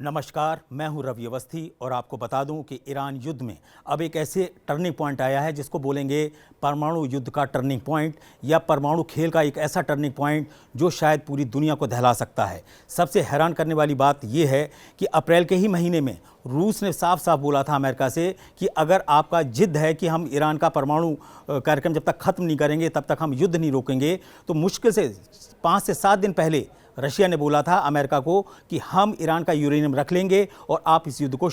नमस्कार, मैं हूं रवि अवस्थी और आपको बता दूं कि ईरान युद्ध में अब एक ऐसे टर्निंग पॉइंट आया है जिसको बोलेंगे परमाणु युद्ध का टर्निंग पॉइंट या परमाणु खेल का एक ऐसा टर्निंग पॉइंट जो शायद पूरी दुनिया को दहला सकता है। सबसे हैरान करने वाली बात यह है कि अप्रैल के ही महीने में रूस ने साफ साफ बोला था अमेरिका से कि अगर आपका जिद है कि हम ईरान का परमाणु कार्यक्रम जब तक खत्म नहीं करेंगे तब तक हम युद्ध नहीं रोकेंगे, तो मुश्किल से 5 से 7 दिन पहले रशिया ने बोला था अमेरिका को कि हम ईरान का यूरेनियम रख लेंगे और आप इस युद्ध को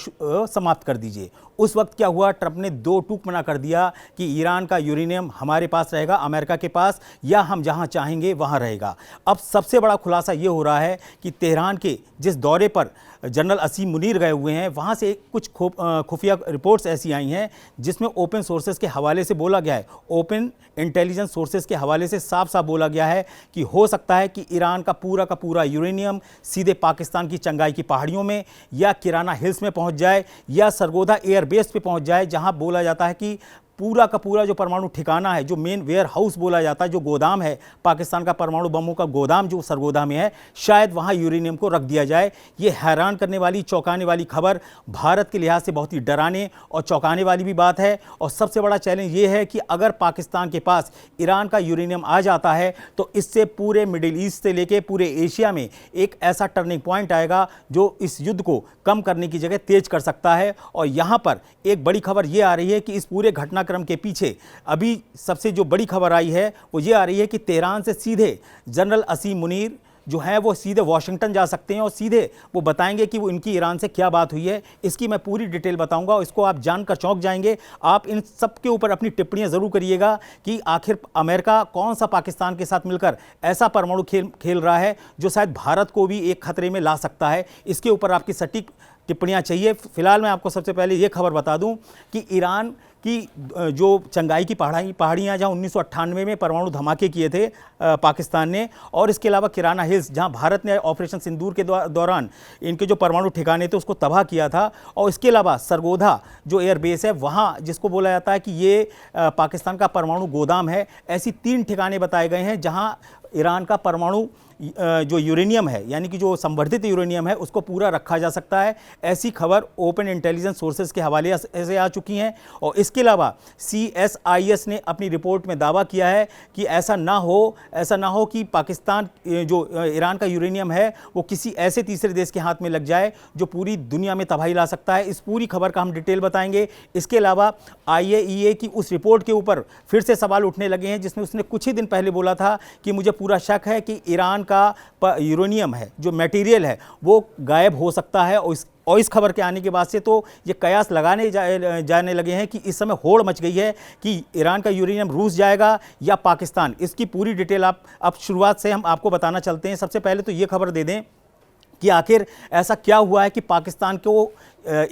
समाप्त कर दीजिए। उस वक्त क्या हुआ, ट्रंप ने 2 टूक मना कर दिया कि ईरान का यूरेनियम हमारे पास रहेगा, अमेरिका के पास, या हम जहां चाहेंगे वहां रहेगा। अब सबसे बड़ा खुलासा ये हो रहा है कि तेहरान के जिस दौरे पर जनरल असीम मुनीर गए हुए हैं वहां से कुछ खुफिया रिपोर्ट्स ऐसी आई हैं जिसमें ओपन सोर्सेज के हवाले से बोला गया है, ओपन इंटेलिजेंस सोर्सेज के हवाले से साफ साफ बोला गया है कि हो सकता है कि ईरान का पूरा यूरेनियम सीधे पाकिस्तान की चंगाई की पहाड़ियों में या किराना हिल्स में पहुंच जाए या सरगोधा एयरबेस पे पहुंच जाए, जहां बोला जाता है कि पूरा का पूरा जो परमाणु ठिकाना है, जो मेन वेयर हाउस बोला जाता है, जो गोदाम है पाकिस्तान का परमाणु बमों का गोदाम जो सरगोधा में है, शायद वहां यूरेनियम को रख दिया जाए। ये हैरान करने वाली, चौंकाने वाली खबर, भारत के लिहाज से बहुत ही डराने और चौंकाने वाली भी बात है। और सबसे बड़ा चैलेंज ये है कि अगर पाकिस्तान के पास ईरान का यूरेनियम आ जाता है तो इससे पूरे मिडिल ईस्ट से लेकर पूरे एशिया में एक ऐसा टर्निंग पॉइंट आएगा जो इस युद्ध को कम करने की जगह तेज कर सकता है। और यहाँ पर एक बड़ी खबर ये आ रही है कि इस पूरे घटनाक्रम के पीछे अभी सबसे जो बड़ी खबर आई है वो ये आ रही है कि तेहरान से सीधे जनरल असीम मुनीर जो है वो सीधे वाशिंगटन जा सकते हैं और सीधे वो बताएंगे कि वो इनकी ईरान से क्या बात हुई है। इसकी मैं पूरी डिटेल बताऊंगा और इसको आप जानकर चौंक जाएंगे। आप इन सब के ऊपर अपनी टिप्पणियां जरूर करिएगा कि आखिर अमेरिका कौन सा पाकिस्तान के साथ मिलकर ऐसा परमाणु खेल रहा है जो शायद भारत को भी एक खतरे में ला सकता है। इसके ऊपर आपकी सटीक टिप्पणियां चाहिए। फिलहाल मैं आपको सबसे पहले ये खबर बता दूं कि ईरान की जो चंगाई की पहाड़ियाँ जहाँ 1998 में परमाणु धमाके किए थे पाकिस्तान ने, और इसके अलावा किराना हिल्स जहाँ भारत ने ऑपरेशन सिंदूर के दौरान इनके जो परमाणु ठिकाने थे उसको तबाह किया था, और इसके अलावा सरगोधा जो एयरबेस है वहाँ जिसको बोला जाता है कि ये पाकिस्तान का परमाणु गोदाम है। ऐसी 3 ठिकाने बताए गए हैं जहाँ ईरान का परमाणु जो यूरेनियम है, यानी कि जो संवर्धित यूरेनियम है, उसको पूरा रखा जा सकता है। ऐसी खबर ओपन इंटेलिजेंस सोर्सेज के हवाले से आ चुकी हैं। और इसके अलावा CSIS ने अपनी रिपोर्ट में दावा किया है कि ऐसा ना हो कि पाकिस्तान जो ईरान का यूरेनियम है वो किसी ऐसे तीसरे देश के हाथ में लग जाए जो पूरी दुनिया में तबाही ला सकता है। इस पूरी खबर का हम डिटेल बताएंगे। इसके अलावा IAEA की उस रिपोर्ट के ऊपर फिर से सवाल उठने लगे हैं जिसमें उसने कुछ ही दिन पहले बोला था कि मुझे पूरा शक है कि ईरान का यूरेनियम है, जो मटेरियल है, वो गायब हो सकता है। और इस खबर के आने के बाद से तो ये कयास लगाने जाने लगे हैं कि इस समय होड़ मच गई है कि ईरान का यूरेनियम रूस जाएगा या पाकिस्तान। इसकी पूरी डिटेल अब शुरुआत से हम आपको बताना चलते हैं। सबसे पहले तो ये खबर दे दें कि आखिर ऐसा क्या हुआ है कि पाकिस्तान को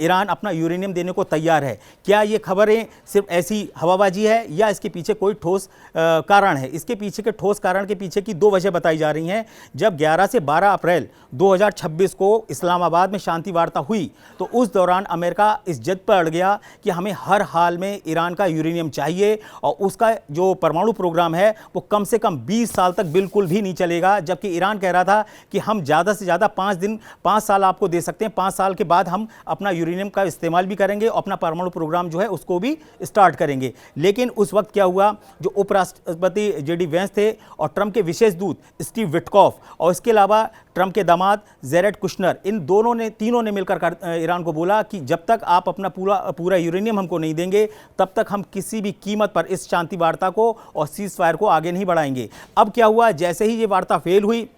ईरान अपना यूरेनियम देने को तैयार है। क्या ये खबरें सिर्फ ऐसी हवाबाजी है या इसके पीछे कोई ठोस कारण है? इसके पीछे के ठोस कारण के पीछे की 2 वजह बताई जा रही हैं। जब 11 से 12 अप्रैल 2026 को इस्लामाबाद में शांति वार्ता हुई तो उस दौरान अमेरिका इस जिद पर अड़ गया कि हमें हर हाल में ईरान का यूरेनियम चाहिए और उसका जो परमाणु प्रोग्राम है वो कम से कम 20 साल तक बिल्कुल भी नहीं चलेगा। जबकि ईरान कह रहा था कि हम ज़्यादा से ज़्यादा 5 साल आपको दे सकते हैं, 5 साल के बाद हम अपना यूरेनियम का इस्तेमाल भी करेंगे और अपना परमाणु प्रोग्राम जो है उसको भी स्टार्ट करेंगे। लेकिन उस वक्त क्या हुआ, जो उपराष्ट्रपति JD वेंस थे और ट्रंप के विशेष दूत स्टीव विटकॉफ और इसके अलावा ट्रंप के दामाद जेरेड कुशनर, इन तीनों ने मिलकर ईरान को बोला कि जब तक आप अपना पूरा यूरेनियम हमको नहीं देंगे तब तक हम किसी भी कीमत पर इस शांति वार्ता को और सीज फायर को आगे नहीं बढ़ाएंगे। अब क्या हुआ, जैसे ही ये वार्ता फेल हुई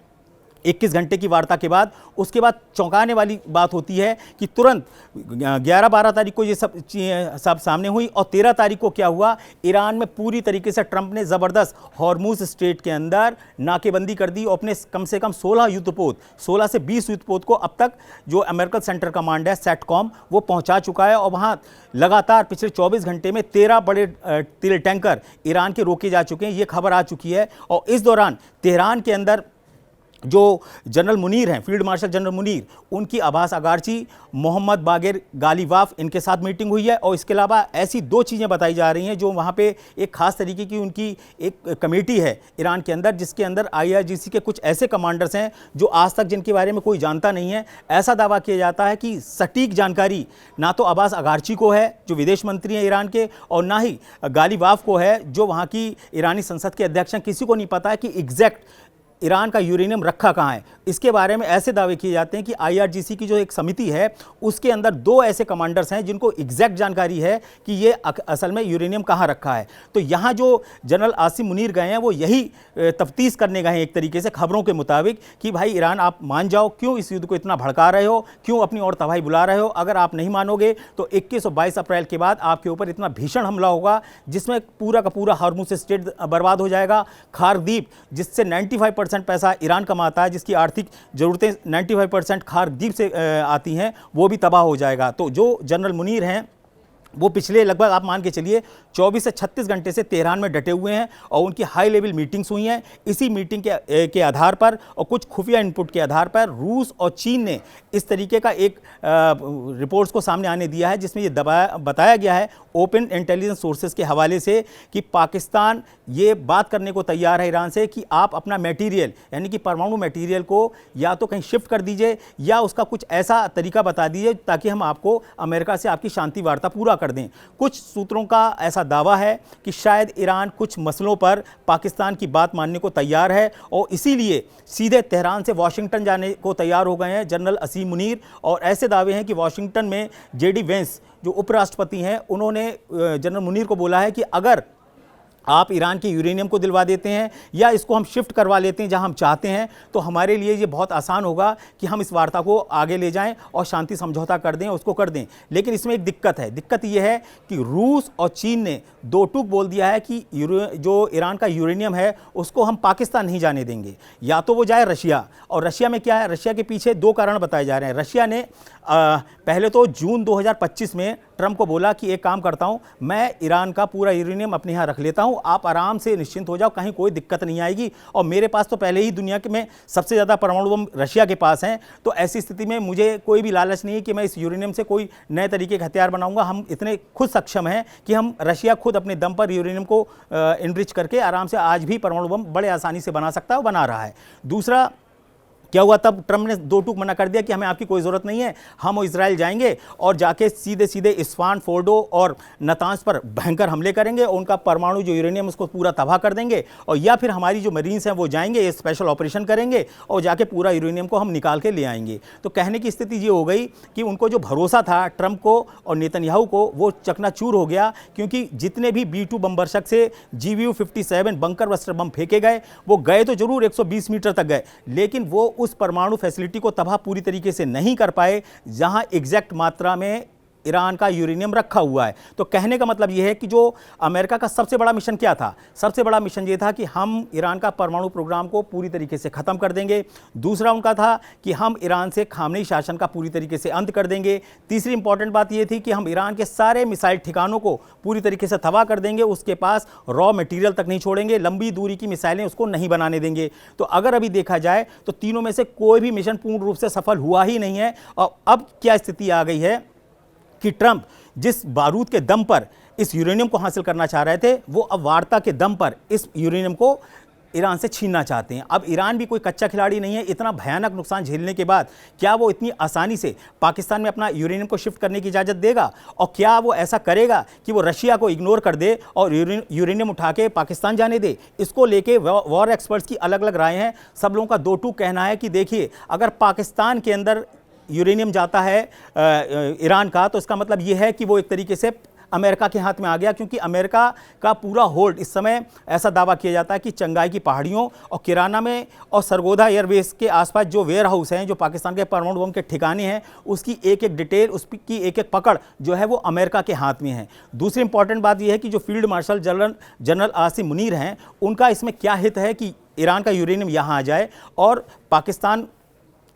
21 घंटे की वार्ता के बाद, उसके बाद चौंकाने वाली बात होती है कि तुरंत 11-12 तारीख को ये सब सामने हुई और 13 तारीख को क्या हुआ, ईरान में पूरी तरीके से ट्रंप ने ज़बरदस्त हॉर्मुज स्ट्रेट के अंदर नाकेबंदी कर दी और अपने कम से कम 16 से 20 युद्धपोत को अब तक जो अमेरिकन सेंट्रल कमांड है SATCOM वो पहुंचा चुका है। और वहाँ लगातार पिछले 24 घंटे में 13 बड़े तेल टैंकर ईरान के रोके जा चुके हैं, ये खबर आ चुकी है। और इस दौरान तेहरान के अंदर जो जनरल मुनीर हैं, फील्ड मार्शल जनरल मुनीर, उनकी अब्बास अगारची, मोहम्मद बागिर गालिबाफ, इनके साथ मीटिंग हुई है। और इसके अलावा ऐसी दो चीज़ें बताई जा रही हैं जो वहाँ पे एक ख़ास तरीके की उनकी एक कमेटी है ईरान के अंदर, जिसके अंदर IRGC के कुछ ऐसे कमांडर्स हैं जो आज तक जिनके बारे में कोई जानता नहीं है। ऐसा दावा किया जाता है कि सटीक जानकारी ना तो अब्बास अगारची को है जो विदेश मंत्री हैं ईरान के, और ना ही गालिबाफ को है जो वहाँ की ईरानी संसद के अध्यक्ष हैं। किसी को नहीं पता है कि एग्जैक्ट ईरान का यूरेनियम रखा कहाँ है। इसके बारे में ऐसे दावे किए जाते हैं कि IRGC की जो एक समिति है उसके अंदर दो ऐसे कमांडर्स हैं जिनको एग्जैक्ट जानकारी है कि ये असल में यूरेनियम कहाँ रखा है। तो यहाँ जो जनरल आसिम मुनीर गए हैं वो यही तफ्तीश करने गए हैं एक तरीके से खबरों के मुताबिक कि भाई ईरान आप मान जाओ, क्यों इस युद्ध को इतना भड़का रहे हो, क्यों अपनी और तबाही बुला रहे हो। अगर आप नहीं मानोगे तो 21 और 22 अप्रैल के बाद आपके ऊपर इतना भीषण हमला होगा जिसमें पूरा का पूरा हार्मुज स्ट्रेट बर्बाद हो जाएगा। खारदीप जिससे 95% पैसा ईरान कमाता है, जिसकी आर्थिक ज़रूरतें 95% खारदीप से आती हैं, वो भी तबाह हो जाएगा। तो जो जनरल मुनीर हैं वो पिछले लगभग आप मान के चलिए 24 से 36 घंटे से तेहरान में डटे हुए हैं और उनकी हाई लेवल मीटिंग्स हुई हैं। इसी मीटिंग के आधार पर और कुछ खुफिया इनपुट के आधार पर रूस और चीन ने इस तरीके का एक रिपोर्ट्स को सामने आने दिया है जिसमें ये बताया गया है ओपन इंटेलिजेंस सोर्सेज के हवाले से कि पाकिस्तान ये बात करने को तैयार है ईरान से कि आप अपना मटेरियल यानी कि परमाणु मटेरियल को या तो कहीं शिफ्ट कर दीजिए या उसका कुछ ऐसा तरीका बता दीजिए ताकि हम आपको अमेरिका से आपकी शांति वार्ता पूरा कर दें। कुछ सूत्रों का ऐसा दावा है कि शायद ईरान कुछ मसलों पर पाकिस्तान की बात मानने को तैयार है और इसीलिए सीधे तेहरान से वाशिंगटन जाने को तैयार हो गए हैं जनरल असीम मुनीर। और ऐसे दावे हैं कि वाशिंगटन में JD वेंस जो उपराष्ट्रपति हैं उन्होंने जनरल मुनीर को बोला है कि अगर आप ईरान के यूरेनियम को दिलवा देते हैं या इसको हम शिफ्ट करवा लेते हैं जहां हम चाहते हैं तो हमारे लिए ये बहुत आसान होगा कि हम इस वार्ता को आगे ले जाएं और शांति समझौता कर दें, उसको कर दें। लेकिन इसमें एक दिक्कत है। दिक्कत ये है कि रूस और चीन ने दो टूक बोल दिया है कि जो ईरान का यूरेनियम है उसको हम पाकिस्तान नहीं जाने देंगे, या तो वो जाए रशिया। और रशिया में क्या है, रशिया के पीछे दो कारण बताए जा रहे हैं। रशिया ने पहले तो जून 2025 में ट्रंप को बोला कि एक काम करता हूं, मैं ईरान का पूरा यूरेनियम अपने यहाँ रख लेता हूं, आप आराम से निश्चिंत हो जाओ, कहीं कोई दिक्कत नहीं आएगी और मेरे पास तो पहले ही दुनिया में सबसे ज़्यादा परमाणु बम रशिया के पास हैं। तो ऐसी स्थिति में मुझे कोई भी लालच नहीं है कि मैं इस यूरेनियम से कोई नए तरीके के हथियार बनाऊंगा। हम इतने खुद सक्षम हैं कि हम रशिया खुद अपने दम पर यूरेनियम को इनरिच करके आराम से आज भी परमाणु बम बड़े आसानी से बना सकता है और बना रहा है। दूसरा क्या हुआ, तब ट्रंप ने दो टूक मना कर दिया कि हमें आपकी कोई ज़रूरत नहीं है, हम इजराइल जाएंगे और जाके सीधे सीधे इस्फान, फोर्डो और नतांज पर भयंकर हमले करेंगे और उनका परमाणु जो यूरेनियम उसको पूरा तबाह कर देंगे। और या फिर हमारी जो मरीन्स हैं वो जाएंगे, ये स्पेशल ऑपरेशन करेंगे और जाके पूरा यूरेनियम को हम निकाल के ले आएंगे। तो कहने की स्थिति ये हो गई कि उनको जो भरोसा था ट्रंप को और नेतन्याहू को वो चकनाचूर हो गया, क्योंकि जितने भी B-2 बम वर्षक से GBU-57 बंकर बस्टर बम फेंके गए वो गए तो जरूर 120 मीटर तक गए, लेकिन वो उस परमाणु फैसिलिटी को तबाह पूरी तरीके से नहीं कर पाए जहां एग्जैक्ट मात्रा में ईरान का यूरेनियम रखा हुआ है। तो कहने का मतलब यह है कि जो अमेरिका का सबसे बड़ा मिशन क्या था, सबसे बड़ा मिशन ये था कि हम ईरान का परमाणु प्रोग्राम को पूरी तरीके से ख़त्म कर देंगे। दूसरा उनका था कि हम ईरान से खामनेई शासन का पूरी तरीके से अंत कर देंगे। तीसरी इंपॉर्टेंट बात यह थी कि हम ईरान के सारे मिसाइल ठिकानों को पूरी तरीके से तबाह कर देंगे, उसके पास रॉ मटेरियल तक नहीं छोड़ेंगे, लंबी दूरी की मिसाइलें उसको नहीं बनाने देंगे। तो अगर अभी देखा जाए तो तीनों में से कोई भी मिशन पूर्ण रूप से सफल हुआ ही नहीं है। और अब क्या स्थिति आ गई है कि ट्रंप जिस बारूद के दम पर इस यूरेनियम को हासिल करना चाह रहे थे वो अब वार्ता के दम पर इस यूरेनियम को ईरान से छीनना चाहते हैं। अब ईरान भी कोई कच्चा खिलाड़ी नहीं है। इतना भयानक नुकसान झेलने के बाद क्या वो इतनी आसानी से पाकिस्तान में अपना यूरेनियम को शिफ्ट करने की इजाज़त देगा? और क्या वो ऐसा करेगा कि वो रशिया को इग्नोर कर दे और यूरेनियम उठा के पाकिस्तान जाने दे? इसको लेके वॉर एक्सपर्ट्स की अलग अलग राय हैं। सब लोगों का दो टूक कहना है कि देखिए, अगर पाकिस्तान के अंदर यूरेनियम जाता है ईरान का, तो इसका मतलब यह है कि वो एक तरीके से अमेरिका के हाथ में आ गया, क्योंकि अमेरिका का पूरा होल्ड इस समय ऐसा दावा किया जाता है कि चंगाई की पहाड़ियों और किराना में और सरगोधा एयरबेस के आसपास जो वेयर हाउस हैं, जो पाकिस्तान के परमाणु बम के ठिकाने हैं, उसकी एक एक डिटेल, उसकी एक एक पकड़ जो है वो अमेरिका के हाथ में है। दूसरी इंपॉर्टेंट बात यह है कि जो field marshal general Asim Munir हैं, उनका इसमें क्या हित है कि ईरान का यूरेनियम यहाँ आ जाए और पाकिस्तान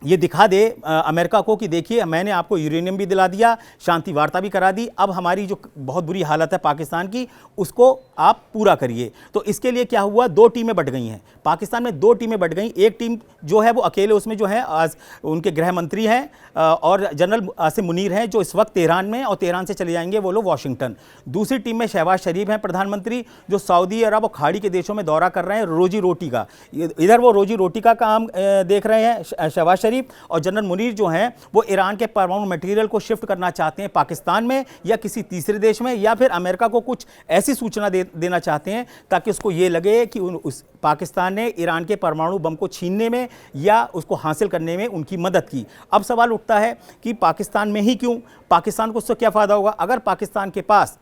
ये दिखा दे अमेरिका को कि देखिए मैंने आपको यूरेनियम भी दिला दिया, शांति वार्ता भी करा दी, अब हमारी जो बहुत बुरी हालत है पाकिस्तान की उसको आप पूरा करिए। तो इसके लिए क्या हुआ, दो टीमें बट गई हैं पाकिस्तान में, दो टीमें बट गई। एक टीम जो है वो अकेले उसमें जो है आज उनके गृह मंत्री हैं और जनरल आसिम मुनीर हैं जो इस वक्त तेहरान में, और तेहरान से चले जाएंगे वो लोग वाशिंगटन। दूसरी टीम में शहबाज शरीफ हैं प्रधानमंत्री, जो सऊदी अरब और खाड़ी के देशों में दौरा कर रहे हैं रोजी रोटी का, इधर वो रोजी रोटी का काम देख रहे हैं शहबाज शरीफ, और जनरल मुनीर जो हैं वो ईरान के परमाणु मटेरियल को शिफ्ट करना चाहते हैं पाकिस्तान में या किसी तीसरे देश में, या फिर अमेरिका को कुछ ऐसी सूचना देना चाहते हैं ताकि उसको ये लगे कि उस पाकिस्तान ने ईरान के परमाणु बम को छीनने में या उसको हासिल करने में उनकी मदद की। अब सवाल उठता है कि पाकिस्तान में ही क्यों, पाकिस्तान को उससे क्या फ़ायदा होगा? अगर पाकिस्तान के पास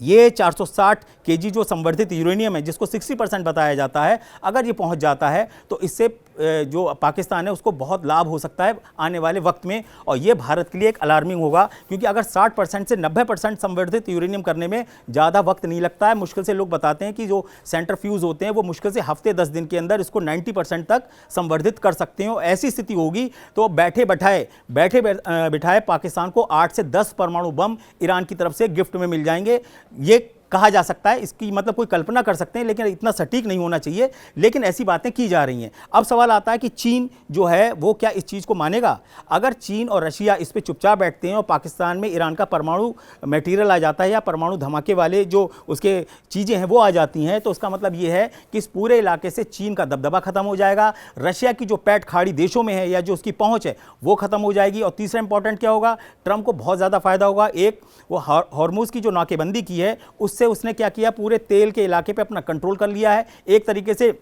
ये 460 केजी जो संवर्धित यूरेनियम है जिसको 60% बताया जाता है, अगर ये पहुंच जाता है तो इससे जो पाकिस्तान है उसको बहुत लाभ हो सकता है आने वाले वक्त में, और ये भारत के लिए एक अलार्मिंग होगा, क्योंकि अगर 60% से 90% संवर्धित यूरेनियम करने में ज़्यादा वक्त नहीं लगता है। मुश्किल से लोग बताते हैं कि जो सेंट्रीफ्यूज होते हैं वो मुश्किल से हफ्ते 10 दिन के अंदर इसको 90% तक संवर्धित कर सकते हैं। ऐसी स्थिति होगी तो बैठे बिठाए पाकिस्तान को 8 से 10 परमाणु बम ईरान की तरफ से गिफ्ट में मिल जाएंगे, ये कहा जा सकता है। इसकी मतलब कोई कल्पना कर सकते हैं, लेकिन इतना सटीक नहीं होना चाहिए, लेकिन ऐसी बातें की जा रही हैं। अब सवाल आता है कि चीन जो है वो क्या इस चीज़ को मानेगा? अगर चीन और रशिया इस पे चुपचाप बैठते हैं और पाकिस्तान में ईरान का परमाणु मटेरियल आ जाता है या परमाणु धमाके वाले जो उसके चीज़ें हैं वो आ जाती हैं, तो उसका मतलब ये है कि इस पूरे इलाके से चीन का दबदबा खत्म हो जाएगा, रशिया की जो पैठ खाड़ी देशों में है या जो उसकी पहुँच है वो खत्म हो जाएगी। और तीसरा इंपॉर्टेंट क्या होगा, ट्रंप को बहुत ज़्यादा फायदा होगा। एक, वो हॉर्मुज़ की जो नाकेबंदी की है उससे उसने क्या किया, पूरे तेल के इलाके पे अपना कंट्रोल कर लिया है। एक तरीके से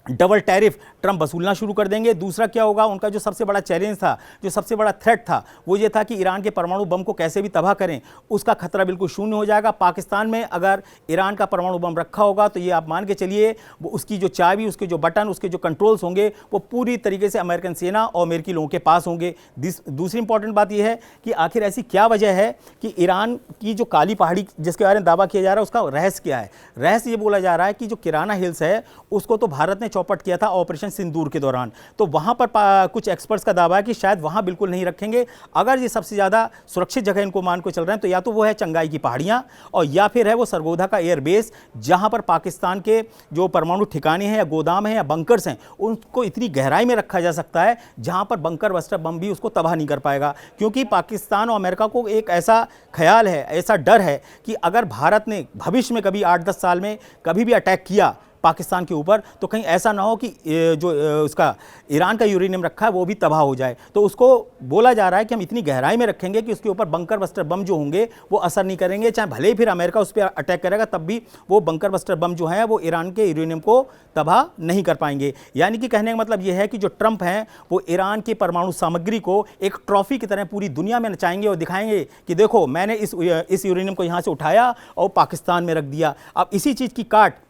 डबल टैरिफ ट्रंप वसूलना शुरू कर देंगे। दूसरा क्या होगा, उनका जो सबसे बड़ा चैलेंज था, जो सबसे बड़ा थ्रेट था, वो ये था कि ईरान के परमाणु बम को कैसे भी तबाह करें, उसका खतरा बिल्कुल शून्य हो जाएगा। पाकिस्तान में अगर ईरान का परमाणु बम रखा होगा तो ये आप मान के चलिए वो उसकी जो चाबी, उसके जो बटन, उसके जो कंट्रोल्स होंगे वो पूरी तरीके से अमेरिकन सेना और अमेरिकी लोगों के पास होंगे। दूसरी इंपॉर्टेंट बात यह है कि आखिर ऐसी क्या वजह है कि ईरान की जो काली पहाड़ी जिसके बारे में दावा किया जा रहा है उसका रहस्य क्या है? रहस्य ये बोला जा रहा है कि जो किराना हिल्स है उसको तो भारत ने चौपट किया था ऑपरेशन सिंदूर के दौरान, तो वहां पर कुछ एक्सपर्ट्स का दावा है कि शायद वहां बिल्कुल नहीं रखेंगे। अगर ये सबसे ज़्यादा सुरक्षित जगह इनको मान को चल रहे हैं तो या तो वो है चंगाई की पहाड़ियां और या फिर है वो सरगोधा का एयरबेस, जहां पर पाकिस्तान के जो परमाणु ठिकाने हैं या गोदाम हैं या बंकर्स हैं उनको इतनी गहराई में रखा जा सकता है जहां पर बंकर बस्टर बम भी उसको तबाह नहीं कर पाएगा। क्योंकि पाकिस्तान और अमेरिका को एक ऐसा ख्याल है, ऐसा डर है कि अगर भारत ने भविष्य में कभी 8-10 साल में कभी भी अटैक किया पाकिस्तान के ऊपर तो कहीं ऐसा ना हो कि जो उसका ईरान का यूरेनियम रखा है वो भी तबाह हो जाए। तो उसको बोला जा रहा है कि हम इतनी गहराई में रखेंगे कि उसके ऊपर बंकर बस्टर बम जो होंगे वो असर नहीं करेंगे, चाहे भले ही फिर अमेरिका उस पर अटैक करेगा तब भी वो बंकर बस्टर बम जो है वो ईरान के यूरेनियम को तबाह नहीं कर पाएंगे। यानी कि कहने का मतलब ये है कि जो ट्रंप हैं वो ईरान की परमाणु सामग्री को एक ट्रॉफी की तरह पूरी दुनिया में नचाएंगे और दिखाएंगे कि देखो मैंने इस यूरेनियम को यहाँ से उठाया और पाकिस्तान में रख दिया। अब इसी चीज़ की काट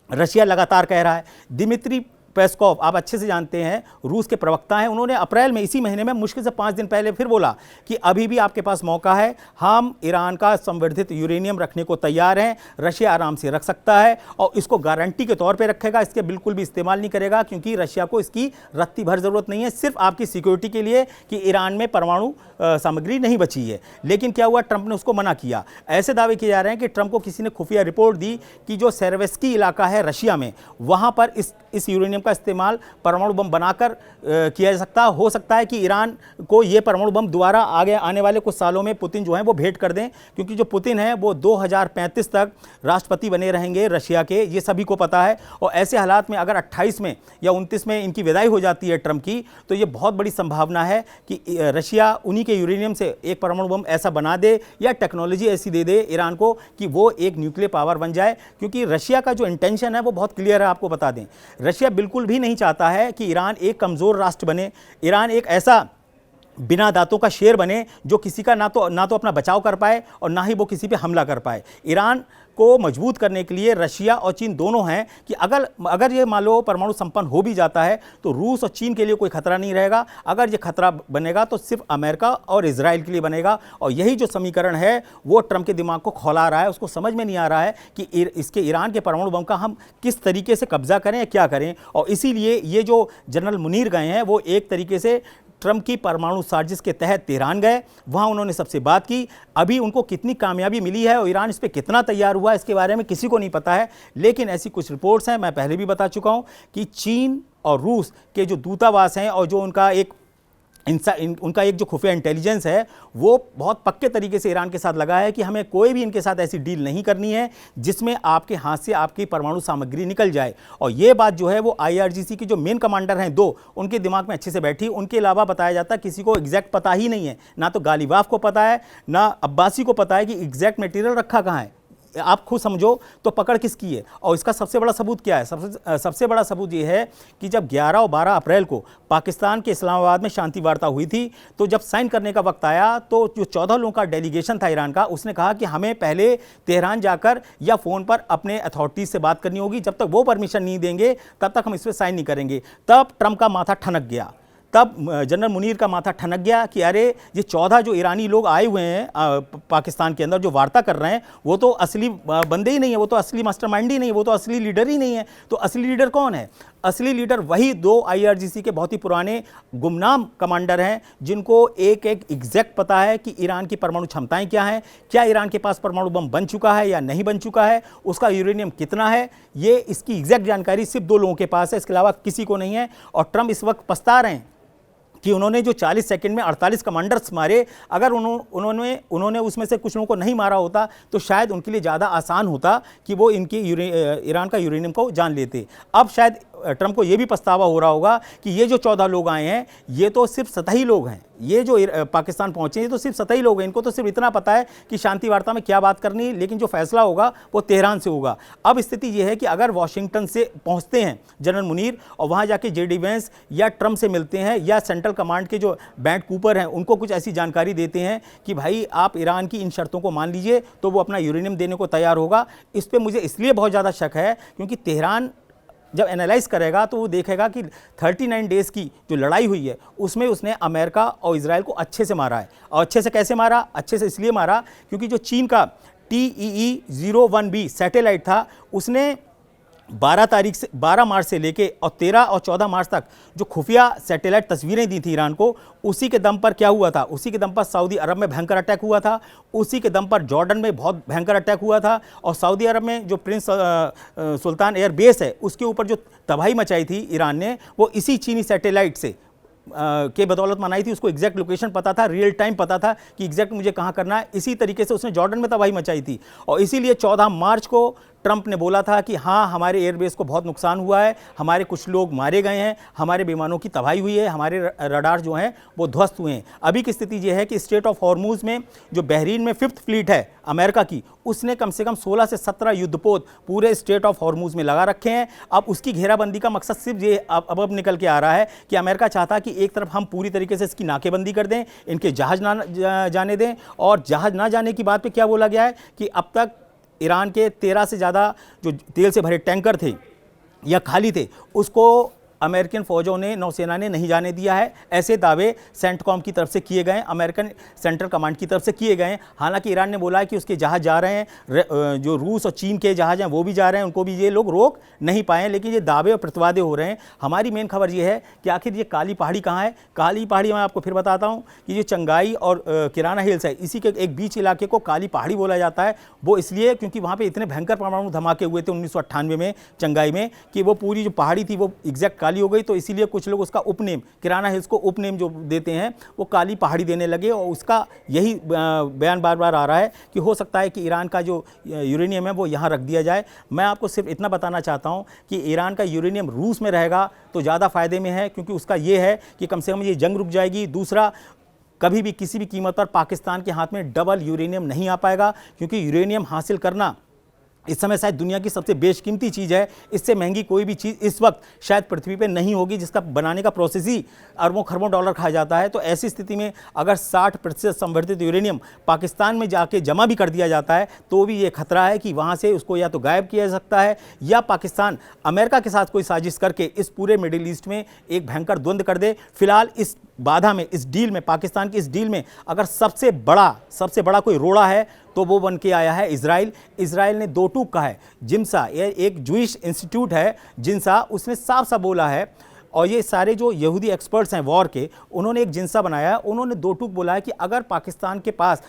रशिया लगातार कह रहा है। दिमित्री पेस्कोव आप अच्छे से जानते हैं, रूस के प्रवक्ता हैं, उन्होंने अप्रैल में इसी महीने में मुश्किल से 5 दिन पहले फिर बोला कि अभी भी आपके पास मौका है, हम ईरान का संवर्धित यूरेनियम रखने को तैयार हैं, रशिया आराम से रख सकता है और इसको गारंटी के तौर पे रखेगा, इसके बिल्कुल भी इस्तेमाल नहीं करेगा क्योंकि रशिया को इसकी रत्ती भर ज़रूरत नहीं है, सिर्फ आपकी सिक्योरिटी के लिए कि ईरान में परमाणु सामग्री नहीं बची है। लेकिन क्या हुआ, ट्रंप ने उसको मना किया। ऐसे दावे किए जा रहे हैं कि ट्रंप को किसी ने खुफिया रिपोर्ट दी कि जो सेर्वेस्की इलाका है रशिया में, वहाँ पर इस यूरेनियम का इस्तेमाल परमाणु बम बनाकर किया जा सकता हो सकता है कि ईरान को ये परमाणु बम दोबारा आगे आने वाले कुछ सालों में पुतिन जो है वो भेंट कर दें, क्योंकि जो पुतिन है वो 2035 तक राष्ट्रपति बने रहेंगे रशिया के, ये सभी को पता है। और ऐसे हालात में अगर 28 में या 29 में इनकी विदाई हो जाती है ट्रंप की, तो ये बहुत बड़ी संभावना है कि रशिया उन्हीं के यूरेनियम से एक परमाणु बम ऐसा बना दे या टेक्नोलॉजी ऐसी दे दे ईरान को कि वो एक न्यूक्लियर पावर बन जाए। क्योंकि रशिया का जो इंटेंशन है वो बहुत क्लियर है, आपको बता दें, रशिया बिल्कुल भी नहीं चाहता है कि ईरान एक कमज़ोर राष्ट्र बने। ईरान एक ऐसा बिना दांतों का शेर बने, जो किसी का ना तो अपना बचाव कर पाए और ना ही वो किसी पे हमला कर पाए। ईरान को मजबूत करने के लिए रशिया और चीन दोनों हैं कि अगर ये मान लो परमाणु संपन्न हो भी जाता है तो रूस और चीन के लिए कोई खतरा नहीं रहेगा। अगर ये खतरा बनेगा तो सिर्फ अमेरिका और इजराइल के लिए बनेगा। और यही जो समीकरण है वो ट्रंप के दिमाग को खौला रहा है। उसको समझ में नहीं आ रहा है कि इसके ईरान के परमाणु बम का हम किस तरीके से कब्जा करें या क्या करें। और इसीलिए ये जो जनरल मुनीर गए हैं वो एक तरीके से ट्रंप की परमाणु साजिश के तहत तेहरान गए, वहां उन्होंने सबसे बात की। अभी उनको कितनी कामयाबी मिली है और ईरान इस पर कितना तैयार हुआ है इसके बारे में किसी को नहीं पता है। लेकिन ऐसी कुछ रिपोर्ट्स हैं, मैं पहले भी बता चुका हूं कि चीन और रूस के जो दूतावास हैं और जो उनका एक जो खुफिया इंटेलिजेंस है वो बहुत पक्के तरीके से ईरान के साथ लगा है कि हमें कोई भी इनके साथ ऐसी डील नहीं करनी है जिसमें आपके हाथ से आपकी परमाणु सामग्री निकल जाए। और ये बात जो है वो IRGC के जो मेन कमांडर हैं दो, उनके दिमाग में अच्छे से बैठी। उनके अलावा बताया जाता है किसी को एग्जैक्ट पता ही नहीं है, ना तो गालिबाफ को पता है ना अब्बासी को पता है कि एग्जैक्ट मटेरियल रखा कहाँ है। आप खुद समझो तो पकड़ किसकी है। और इसका सबसे बड़ा सबूत क्या है? सबसे बड़ा सबूत ये है कि जब 11 और 12 अप्रैल को पाकिस्तान के इस्लामाबाद में शांति वार्ता हुई थी तो जब साइन करने का वक्त आया तो जो 14 लोगों का डेलीगेशन था ईरान का, उसने कहा कि हमें पहले तेहरान जाकर या फ़ोन पर अपने अथॉरिटीज से बात करनी होगी, जब तक वो परमिशन नहीं देंगे तब तक हम इस पर साइन नहीं करेंगे। तब ट्रंप का माथा ठनक गया, तब जनरल मुनीर का माथा ठनक गया कि अरे ये 14 जो ईरानी लोग आए हुए हैं पाकिस्तान के अंदर जो वार्ता कर रहे हैं वो तो असली बंदे ही नहीं है, वो तो असली मास्टरमाइंड ही नहीं है, वो तो असली लीडर ही नहीं है। तो असली लीडर कौन है? असली लीडर वही दो IRGC के बहुत ही पुराने गुमनाम कमांडर हैं जिनको एक एग्जैक्ट पता है कि ईरान की परमाणु क्षमताएं क्या हैं, क्या ईरान के पास परमाणु बम बन चुका है या नहीं बन चुका है, उसका यूरेनियम कितना है। ये इसकी एग्जैक्ट जानकारी सिर्फ दो लोगों के पास है, इसके अलावा किसी को नहीं है। और ट्रंप इस वक्त पछता रहे हैं कि उन्होंने जो 40 सेकंड में 48 कमांडर्स मारे, अगर उन्होंने उसमें से कुछ लोगों को नहीं मारा होता तो शायद उनके लिए ज़्यादा आसान होता कि वो इनकी ईरान का यूरेनियम को जान लेते। अब शायद ट्रंप को ये भी पछतावा हो रहा होगा कि ये जो 14 लोग आए हैं ये तो सिर्फ सतही लोग हैं, ये जो पाकिस्तान पहुंचे ये तो सिर्फ सतही लोग हैं, इनको तो सिर्फ इतना पता है कि शांति वार्ता में क्या बात करनी, लेकिन जो फैसला होगा वो तेहरान से होगा। अब स्थिति ये है कि अगर वाशिंगटन से पहुंचते हैं जनरल मुनीर और वहां जाके JD वेंस या ट्रंप से मिलते हैं या सेंट्रल कमांड के जो बैंड कूपर हैं उनको कुछ ऐसी जानकारी देते हैं कि भाई आप ईरान की इन शर्तों को मान लीजिए तो वो अपना यूरेनियम देने को तैयार होगा। इस पर मुझे इसलिए बहुत ज़्यादा शक है क्योंकि तेहरान जब एनालाइज करेगा तो वो देखेगा कि 39 डेज़ की जो लड़ाई हुई है उसमें उसने अमेरिका और इजराइल को अच्छे से मारा है। और अच्छे से कैसे मारा? अच्छे से इसलिए मारा क्योंकि जो चीन का TEE-01B सैटेलाइट था उसने 12 मार्च से लेके और 13 और 14 मार्च तक जो खुफिया सैटेलाइट तस्वीरें दी थी ईरान को, उसी के दम पर क्या हुआ था? उसी के दम पर सऊदी अरब में भयंकर अटैक हुआ था, उसी के दम पर जॉर्डन में बहुत भयंकर अटैक हुआ था और सऊदी अरब में जो प्रिंस सुल्तान एयर बेस है उसके ऊपर जो तबाही मचाई थी ईरान ने वो इसी चीनी सैटेलाइट से के बदौलत मनाई थी। उसको एग्जैक्ट लोकेशन पता था, रियल टाइम पता था कि एग्जैक्ट मुझे कहाँ करना है। इसी तरीके से उसने जॉर्डन में तबाही मचाई थी और इसीलिए 14 मार्च को ट्रंप ने बोला था कि हाँ हमारे एयरबेस को बहुत नुकसान हुआ है, हमारे कुछ लोग मारे गए हैं, हमारे विमानों की तबाही हुई है, हमारे रडार जो हैं वो ध्वस्त हुए हैं। अभी की स्थिति ये है कि स्ट्रेट ऑफ हॉर्मूज में जो बहरीन में 5th फ्लीट है अमेरिका की, उसने कम से कम 16 से 17 युद्धपोत पूरे स्ट्रेट ऑफ हॉर्मूज में लगा रखे हैं। अब उसकी घेराबंदी का मकसद सिर्फ ये अब निकल के आ रहा है कि अमेरिका चाहता है कि एक तरफ हम पूरी तरीके से इसकी नाकेबंदी कर दें, इनके जहाज ना जाने दें। और जहाज ना जाने की बात पे क्या बोला गया है कि अब तक ईरान के 13 से ज़्यादा जो तेल से भरे टैंकर थे या खाली थे उसको अमेरिकन फ़ौजों ने, नौसेना ने नहीं जाने दिया है। ऐसे दावे सेंटकॉम की तरफ से किए गए, अमेरिकन सेंट्रल कमांड की तरफ से किए गए। हालांकि ईरान ने बोला है कि उसके जहाज़ जा रहे हैं, जो रूस और चीन के जहाज़ हैं वो भी जा रहे हैं, उनको भी ये लोग रोक नहीं पाए। लेकिन ये दावे और प्रतिवादे हो रहे हैं। हमारी मेन खबर ये है कि आखिर ये काली पहाड़ी कहाँ है। काली पहाड़ी मैं आपको फिर बताता हूँ कि ये चंगाई और किराना हिल्स है, इसी के एक बीच इलाके को काली पहाड़ी बोला जाता है। वो इसलिए क्योंकि वहाँ पर इतने भयंकर परमाणु धमाके हुए थे 1998 में चंगाई में कि वो पूरी जो पहाड़ी थी वो एग्जैक्ट काली हो गई। तो इसीलिए कुछ लोग उसका उपनेम, किराना हिल्स को उपनेम जो देते हैं वो काली पहाड़ी देने लगे। और उसका यही बयान बार बार आ रहा है कि हो सकता है कि ईरान का जो यूरेनियम है वो यहाँ रख दिया जाए। मैं आपको सिर्फ इतना बताना चाहता हूँ कि ईरान का यूरेनियम रूस में रहेगा तो ज़्यादा फ़ायदे में है, क्योंकि उसका ये है कि कम से कम ये जंग रुक जाएगी। दूसरा, कभी भी किसी भी कीमत पर पाकिस्तान के हाथ में डबल यूरेनियम नहीं आ पाएगा, क्योंकि यूरेनियम हासिल करना इस समय शायद दुनिया की सबसे बेशकीमती चीज़ है। इससे महंगी कोई भी चीज़ इस वक्त शायद पृथ्वी पे नहीं होगी, जिसका बनाने का प्रोसेस ही अरबों खरबों डॉलर खाया जाता है। तो ऐसी स्थिति में अगर 60% संवर्धित यूरेनियम पाकिस्तान में जाके जमा भी कर दिया जाता है तो भी ये खतरा है कि वहाँ से उसको या तो गायब किया जा सकता है या पाकिस्तान अमेरिका के साथ कोई साजिश करके इस पूरे मिडिल ईस्ट में एक भयंकर द्वंद्व कर दे। फिलहाल इस बाधा में, इस डील में, पाकिस्तान की इस डील में अगर सबसे बड़ा कोई रोड़ा है तो वो बन के आया है इजराइल। इजराइल ने दो टूक कहा है। जिम्सा, ये एक जूइश इंस्टीट्यूट है जिन्सा, उसने साफ साफ बोला है, और ये सारे जो यहूदी एक्सपर्ट्स हैं वॉर के, उन्होंने एक जिन्सा बनाया है। उन्होंने दो टूक बोला है कि अगर पाकिस्तान के पास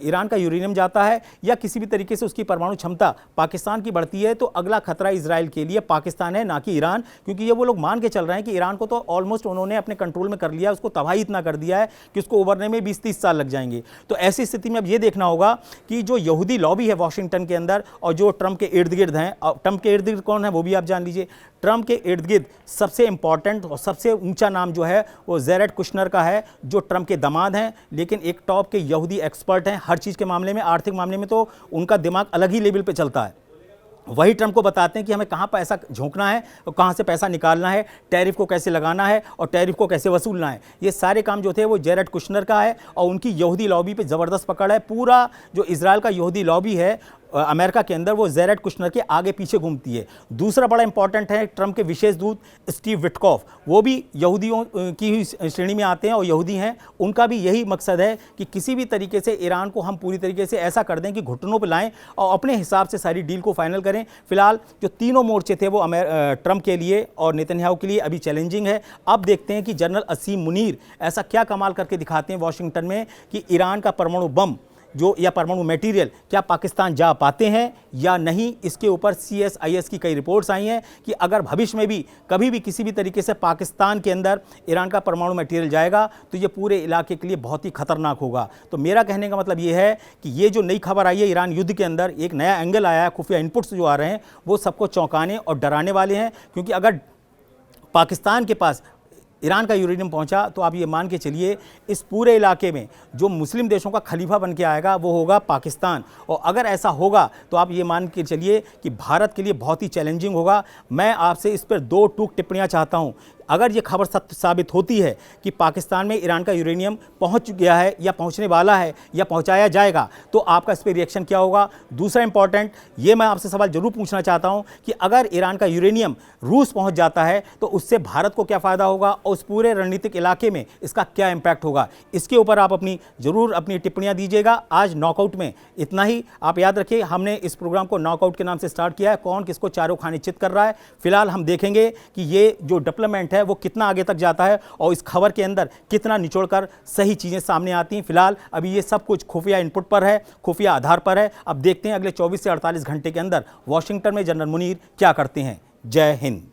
ईरान का यूरेनियम जाता है या किसी भी तरीके से उसकी परमाणु क्षमता पाकिस्तान की बढ़ती है तो अगला खतरा इजराइल के लिए पाकिस्तान है, ना कि ईरान। क्योंकि ये वो लोग मान के चल रहे हैं कि ईरान को तो ऑलमोस्ट उन्होंने अपने कंट्रोल में कर लिया, उसको तबाही इतना कर दिया है कि उसको उभरने में 20-30 साल लग जाएंगे। तो ऐसी स्थिति में अब ये देखना होगा कि जो यहूदी लॉबी है वॉशिंगटन के अंदर और जो ट्रंप के इर्द गिर्द हैं, ट्रंप के इर्द गिर्द कौन है वो भी आप जान लीजिए। ट्रंप के इर्द गिर्द सबसे इंपॉर्टेंट और सबसे ऊंचा नाम जो है वो जेरेड कुशनर का है, जो ट्रंप के दामाद हैं, लेकिन एक टॉप के यहूदी एक्सपर्ट हैं हर चीज़ के मामले में। आर्थिक मामले में तो उनका दिमाग अलग ही लेवल पे चलता है। वही ट्रंप को बताते हैं कि हमें कहाँ पैसा झोंकना है और कहाँ से पैसा निकालना है, टैरिफ को कैसे लगाना है और टैरिफ को कैसे वसूलना है। ये सारे काम जो थे वो जेरेड कुशनर का है और उनकी यहूदी लॉबी पे ज़बरदस्त पकड़ है। पूरा जो इजराइल का यहूदी लॉबी है अमेरिका के अंदर, वो जेरेड कुशनर के आगे पीछे घूमती है। दूसरा बड़ा इंपॉर्टेंट है ट्रंप के विशेष दूत स्टीव विटकॉफ, वो भी यहूदियों की ही श्रेणी में आते हैं और यहूदी हैं। उनका भी यही मकसद है कि किसी भी तरीके से ईरान को हम पूरी तरीके से ऐसा कर दें कि घुटनों पर लाएं और अपने हिसाब से सारी डील को फाइनल करें। फिलहाल जो तीनों मोर्चे थे वो ट्रंप के लिए और नेतन्याहू के लिए अभी चैलेंजिंग है। अब देखते हैं कि जनरल असीम मुनीर ऐसा क्या कमाल करके दिखाते हैं वॉशिंगटन में कि ईरान का परमाणु बम जो या परमाणु मटेरियल क्या पाकिस्तान जा पाते हैं या नहीं। इसके ऊपर CSIS की कई रिपोर्ट्स आई हैं कि अगर भविष्य में भी कभी भी किसी भी तरीके से पाकिस्तान के अंदर ईरान का परमाणु मटेरियल जाएगा तो ये पूरे इलाके के लिए बहुत ही खतरनाक होगा। तो मेरा कहने का मतलब ये है कि ये जो नई खबर आई है ईरान युद्ध के अंदर, एक नया एंगल आया है, खुफिया इनपुट्स जो आ रहे हैं वो सबको चौंकाने और डराने वाले हैं। क्योंकि अगर पाकिस्तान के पास ईरान का यूरेनियम पहुंचा तो आप ये मान के चलिए इस पूरे इलाके में जो मुस्लिम देशों का खलीफा बन के आएगा वो होगा पाकिस्तान। और अगर ऐसा होगा तो आप ये मान के चलिए कि भारत के लिए बहुत ही चैलेंजिंग होगा। मैं आपसे इस पर दो टूक टिप्पणियां चाहता हूं। अगर ये खबर सत्य साबित होती है कि पाकिस्तान में ईरान का यूरेनियम पहुंच गया है या पहुंचने वाला है या पहुंचाया जाएगा तो आपका इस पर रिएक्शन क्या होगा। दूसरा इंपॉर्टेंट ये मैं आपसे सवाल जरूर पूछना चाहता हूं कि अगर ईरान का यूरेनियम रूस पहुंच जाता है तो उससे भारत को क्या फ़ायदा होगा और उस पूरे रणनीतिक इलाके में इसका क्या इम्पैक्ट होगा। इसके ऊपर आप जरूर अपनी टिप्पणियां दीजिएगा। आज नॉकआउट में इतना ही। आप याद रखिए हमने इस प्रोग्राम को नॉकआउट के नाम से स्टार्ट किया है। कौन किसको चारों खाने चित कर रहा है, फिलहाल हम देखेंगे कि ये जो डेवलपमेंट है वो कितना आगे तक जाता है और इस खबर के अंदर कितना निचोड़कर सही चीजें सामने आती हैं। फिलहाल अभी ये सब कुछ खुफिया इनपुट पर है, खुफिया आधार पर है। अब देखते हैं अगले 24 से 48 घंटे के अंदर वॉशिंगटन में जनरल मुनीर क्या करते हैं। जय हिंद।